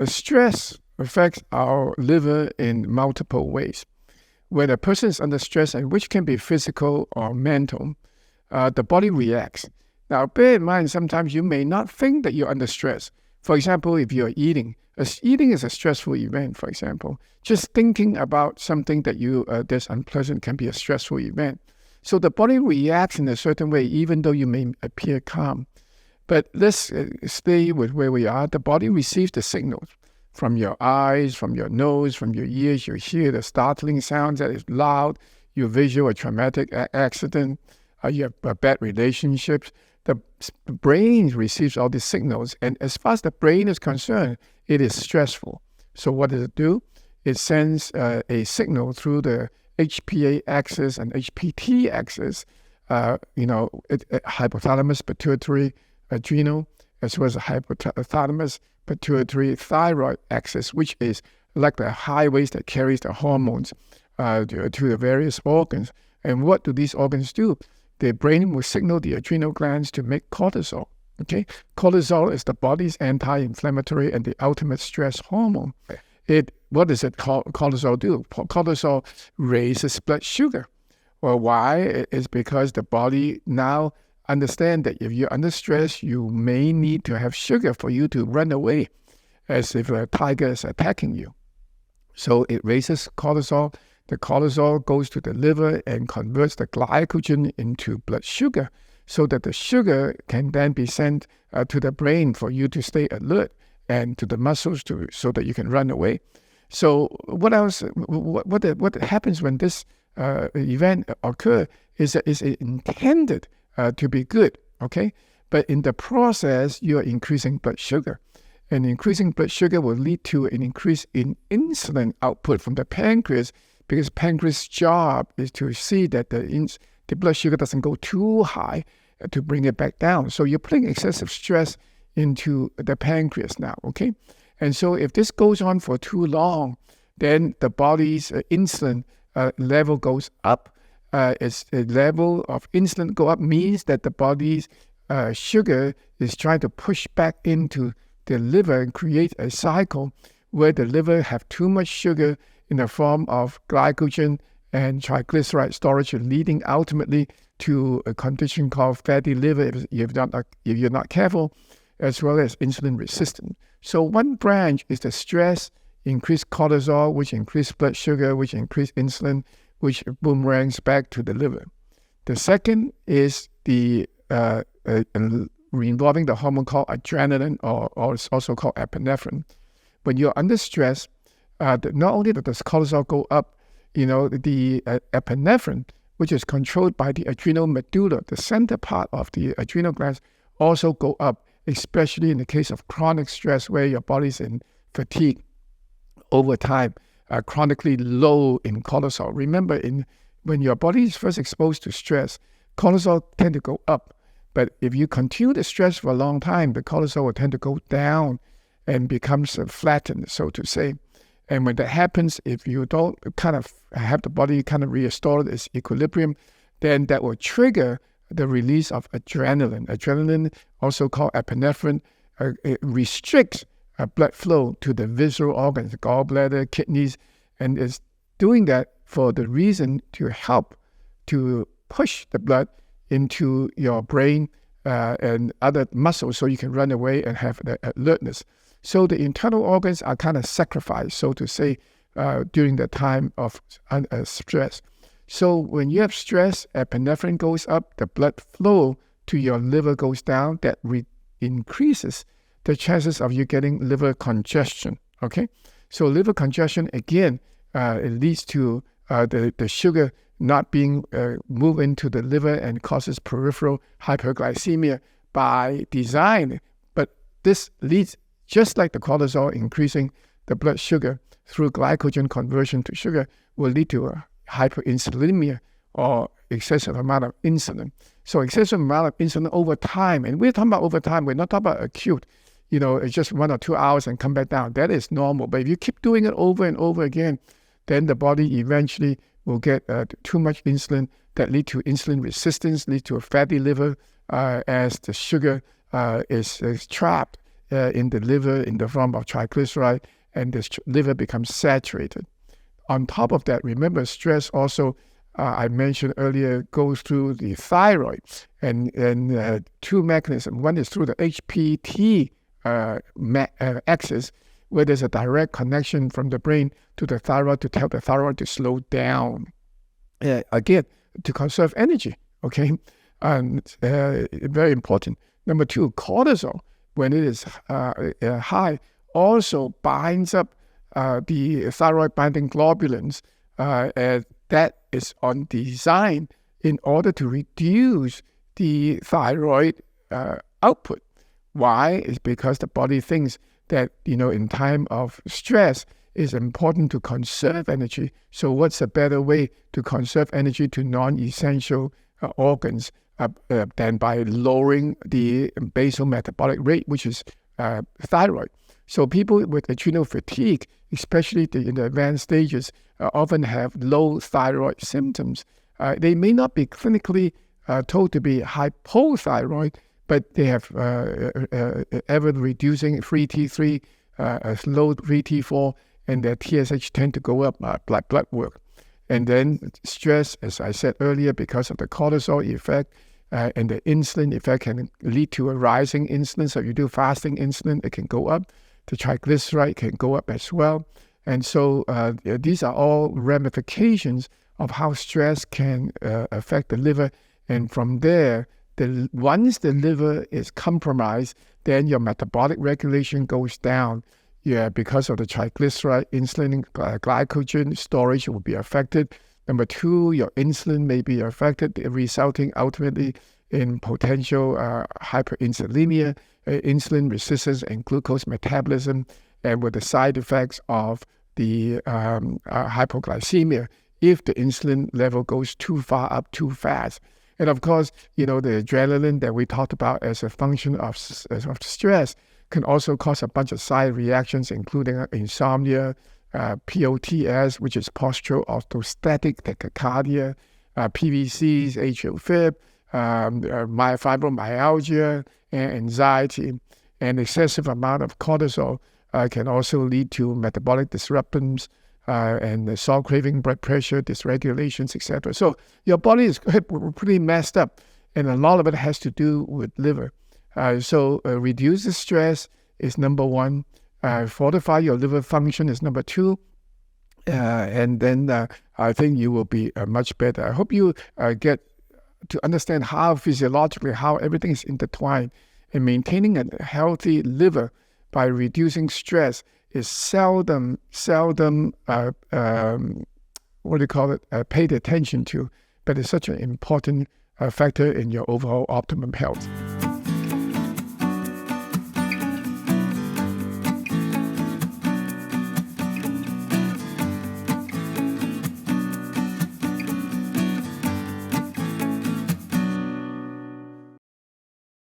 Stress affects our liver in multiple ways. When a person is under stress, and which can be physical or mental, the body reacts. Now, bear in mind, sometimes you may not think that you're under stress. For example, if you're eating, eating is a stressful event, for example. Just thinking about something that that's unpleasant can be a stressful event. So the body reacts in a certain way, even though you may appear calm. But let's stay with where we are. The body receives the signals from your eyes, from your nose, from your ears. You hear the startling sounds that is loud. You visual a traumatic accident. You have bad relationships. The brain receives all these signals. And as far as the brain is concerned, it is stressful. So what does it do? It sends a signal through the HPA axis and HPT axis, hypothalamus, pituitary, adrenal, as well as the hypothalamus, pituitary, thyroid axis, which is like the highways that carries the hormones to the various organs. And what do these organs do? The brain will signal the adrenal glands to make cortisol. Okay, cortisol is the body's anti-inflammatory and the ultimate stress hormone. What does cortisol do? Cortisol raises blood sugar. Well, why? It's because the body now understand that if you're under stress, you may need to have sugar for you to run away, as if a tiger is attacking you. So it raises cortisol. The cortisol goes to the liver and converts the glycogen into blood sugar, so that the sugar can then be sent to the brain for you to stay alert, and to the muscles so that you can run away. So what else? What happens when this event occurs is that it's intended to be good, okay? But in the process, you're increasing blood sugar. And increasing blood sugar will lead to an increase in insulin output from the pancreas, because pancreas' job is to see that the blood sugar doesn't go too high to bring it back down. So you're putting excessive stress into the pancreas now, okay? And so if this goes on for too long, then the body's insulin level goes up. Its level of insulin go up means that the body's sugar is trying to push back into the liver and create a cycle where the liver have too much sugar in the form of glycogen and triglyceride storage, leading ultimately to a condition called fatty liver if you're not careful, as well as insulin resistance. So one branch is the stress, increased cortisol, which increase blood sugar, which increase insulin, which boomerangs back to the liver. The second is the involving the hormone called adrenaline, or it's also called epinephrine. When you're under stress, not only does cortisol go up, the epinephrine, which is controlled by the adrenal medulla, the center part of the adrenal glands, also go up, especially in the case of chronic stress where your body's in fatigue over time, chronically low in cortisol. Remember, when your body is first exposed to stress, cortisol tend to go up. But if you continue the stress for a long time, the cortisol will tend to go down and becomes flattened, so to say. And when that happens, if you don't kind of have the body kind of restore its equilibrium, then that will trigger the release of adrenaline. Adrenaline, also called epinephrine, it restricts blood flow to the visceral organs, gallbladder, kidneys, and is doing that for the reason to help to push the blood into your brain and other muscles so you can run away and have the alertness. So the internal organs are kind of sacrificed, so to say, during the time of stress. So when you have stress, epinephrine goes up, the blood flow to your liver goes down. That increases the chances of you getting liver congestion, okay? So liver congestion, again, it leads to the sugar not being moved into the liver and causes peripheral hyperglycemia by design. But this leads, just like the cortisol increasing the blood sugar through glycogen conversion to sugar, will lead to a hyperinsulinemia, or excessive amount of insulin. So excessive amount of insulin over time, and we're talking about over time, we're not talking about acute, it's just 1 or 2 hours and come back down. That is normal. But if you keep doing it over and over again, then the body eventually will get too much insulin that lead to insulin resistance, lead to a fatty liver as the sugar is trapped in the liver in the form of triglyceride, and the liver becomes saturated. On top of that, remember, stress also, I mentioned earlier, goes through the thyroid, and two mechanisms. One is through the HPT axis, where there's a direct connection from the brain to the thyroid to tell the thyroid to slow down. Again, to conserve energy, okay? Very important. Number two, cortisol, when it is high, also binds up the thyroid binding globulins. That is on design in order to reduce the thyroid output. Why? It's because the body thinks that, in time of stress, it's important to conserve energy. So what's a better way to conserve energy to non-essential organs than by lowering the basal metabolic rate, which is thyroid. So people with adrenal fatigue, especially in the advanced stages, often have low thyroid symptoms. They may not be clinically told to be hypothyroid, but they have ever-reducing free T3, low free T4, and their TSH tend to go up, like blood work. And then stress, as I said earlier, because of the cortisol effect and the insulin effect can lead to a rising insulin. So if you do fasting insulin, it can go up. The triglyceride can go up as well. And so these are all ramifications of how stress can affect the liver. And from there, once the liver is compromised, then your metabolic regulation goes down. Because of the triglyceride, insulin, glycogen storage will be affected. Number two, your insulin may be affected, resulting ultimately in potential hyperinsulinemia, insulin resistance, and glucose metabolism, and with the side effects of the hypoglycemia if the insulin level goes too far up too fast. And of course, the adrenaline that we talked about as a function of stress can also cause a bunch of side reactions, including insomnia, POTS, which is postural orthostatic tachycardia, PVCs, atrial fib, fibromyalgia, and anxiety. And excessive amount of cortisol can also lead to metabolic disruptions and salt craving, blood pressure, dysregulations, etc. So your body is pretty messed up, and a lot of it has to do with liver. So reduce the stress is number one. Fortify your liver function is number two. And then I think you will be much better. I hope you get to understand how physiologically, how everything is intertwined. And maintaining a healthy liver by reducing stress is seldom paid attention to, but it's such an important factor in your overall optimum health.